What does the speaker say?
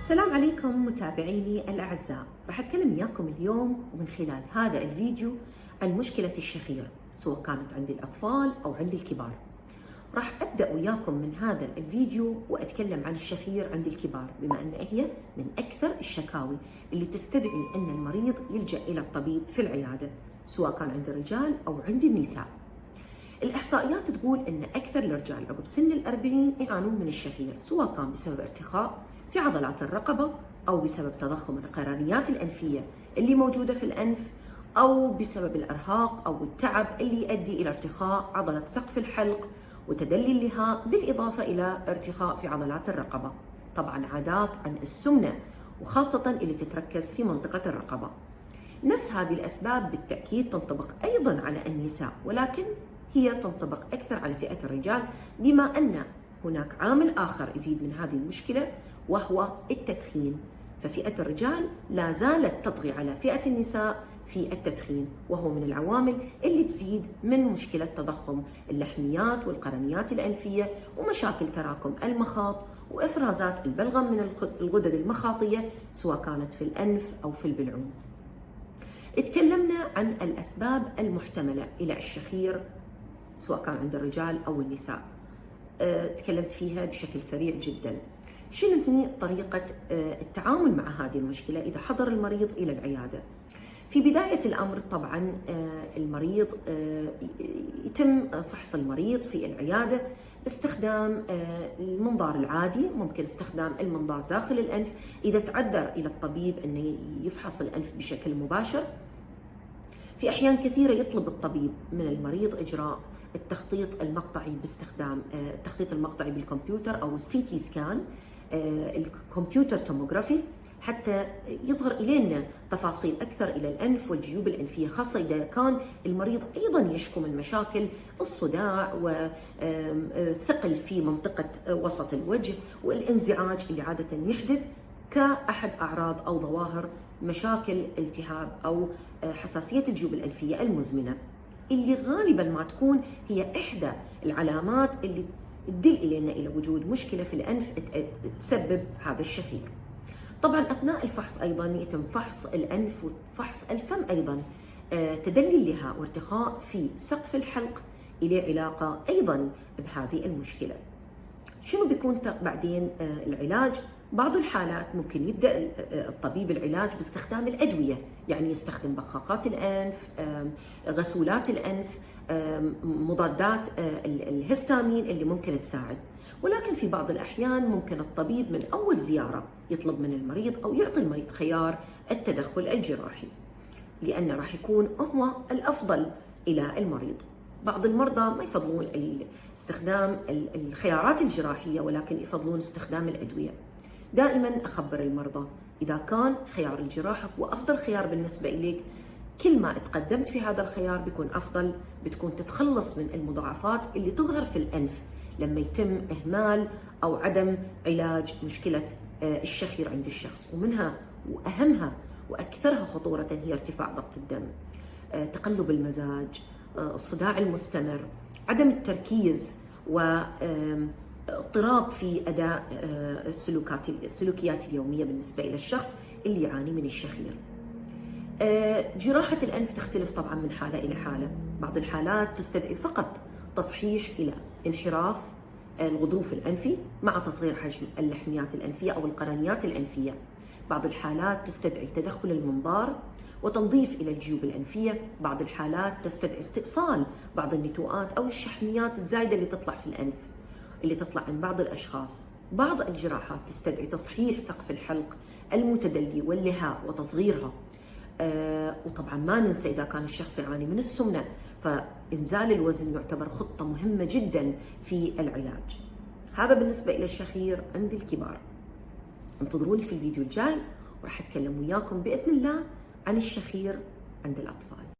السلام عليكم متابعيني الأعزاء. راح أتكلم وياكم اليوم ومن خلال هذا الفيديو عن مشكلة الشخير، سواء كانت عند الأطفال أو عند الكبار. راح أبدأ وياكم من هذا الفيديو وأتكلم عن الشخير عند الكبار، بما أن هي من أكثر الشكاوي اللي تستدعي أن المريض يلجأ إلى الطبيب في العيادة، سواء كان عند الرجال أو عند النساء. الإحصائيات تقول أن أكثر الرجال عقب سن الأربعين يعانون من الشخير، سواء كان بسبب ارتخاء في عضلات الرقبة أو بسبب تضخم القرنيات الأنفية اللي موجودة في الأنف، أو بسبب الإرهاق أو التعب اللي يؤدي إلى ارتخاء عضلة سقف الحلق وتدلي اللهاء، بالإضافة إلى ارتخاء في عضلات الرقبة. طبعا عادات عن السمنة، وخاصة اللي تتركز في منطقة الرقبة. نفس هذه الأسباب بالتأكيد تنطبق أيضا على النساء، ولكن هي تنطبق أكثر على فئة الرجال، بما أن هناك عامل آخر يزيد من هذه المشكلة وهو التدخين. ففئة الرجال لا زالت تطغي على فئة النساء في التدخين، وهو من العوامل اللي تزيد من مشكلة تضخم اللحميات والقرنيات الأنفية ومشاكل تراكم المخاط وإفرازات البلغم من الغدد المخاطية، سواء كانت في الأنف أو في البلعوم. اتكلمنا عن الأسباب المحتملة إلى الشخير سواء كان عند الرجال أو النساء، تكلمت فيها بشكل سريع جدا. شنو هي طريقة التعامل مع هذه المشكلة إذا حضر المريض إلى العيادة؟ في بداية الأمر طبعا المريض يتم فحص المريض في العيادة باستخدام المنظار العادي، ممكن استخدام المنظار داخل الأنف إذا تعذر إلى الطبيب أنه يفحص الأنف بشكل مباشر. في أحيان كثيرة يطلب الطبيب من المريض إجراء التخطيط المقطعي باستخدام التخطيط المقطعي بالكمبيوتر أو السي تي سكان، الكمبيوتر توموغرافي، حتى يظهر إلينا تفاصيل أكثر إلى الأنف والجيوب الأنفية، خاصة إذا كان المريض أيضا يشكو من مشاكل الصداع وثقل في منطقة وسط الوجه والانزعاج اللي عادة يحدث كأحد أعراض أو ظواهر مشاكل التهاب أو حساسية الجيوب الأنفية المزمنة، اللي غالبا ما تكون هي إحدى العلامات اللي تدل إلينا إلى وجود مشكلة في الأنف تسبب هذا الشخير. طبعا أثناء الفحص أيضا يتم فحص الأنف وفحص الفم أيضا، تدلي اللهاء وارتخاء في سقف الحلق إلى علاقة أيضا بهذه المشكلة. شنو بيكون بعدين العلاج؟ بعض الحالات ممكن يبدأ الطبيب العلاج باستخدام الأدوية، يعني يستخدم بخاخات الأنف، غسولات الأنف، مضادات الهستامين اللي ممكن تساعد. ولكن في بعض الأحيان ممكن الطبيب من أول زيارة يطلب من المريض أو يعطي المريض خيار التدخل الجراحي، لأنه راح يكون هو الأفضل إلى المريض. بعض المرضى ما يفضلون استخدام الخيارات الجراحية، ولكن يفضلون استخدام الأدوية. دائما أخبر المرضى إذا كان خيار الجراحة هو أفضل خيار بالنسبة إليك، كل ما تقدمت في هذا الخيار بيكون أفضل، بتكون تتخلص من المضاعفات اللي تظهر في الأنف لما يتم إهمال أو عدم علاج مشكلة الشخير عند الشخص. ومنها وأهمها وأكثرها خطورة هي ارتفاع ضغط الدم، تقلب المزاج، الصداع المستمر، عدم التركيز، واضطراب في أداء السلوكيات اليومية بالنسبة إلى الشخص اللي يعاني من الشخير. جراحة الأنف تختلف طبعا من حالة إلى حالة. بعض الحالات تستدعي فقط تصحيح إلى انحراف الغضروف الأنفي مع تصغير حجم اللحميات الأنفية أو القرنيات الأنفية. بعض الحالات تستدعي تدخل المنظار وتنظيف إلى الجيوب الأنفية. بعض الحالات تستدعي استئصال بعض النتوءات أو الشحميات الزايدة اللي تطلع في الأنف، اللي تطلع عند بعض الأشخاص. بعض الجراحات تستدعي تصحيح سقف الحلق المتدلي واللهاء وتصغيرها. وطبعا ما ننسى إذا كان الشخص يعاني من السمنة، فإنزال الوزن يعتبر خطة مهمة جدا في العلاج. هذا بالنسبة إلى الشخير عند الكبار. انتظروني في الفيديو الجاي وراح أتكلم وياكم بإذن الله عن الشخير عند الأطفال.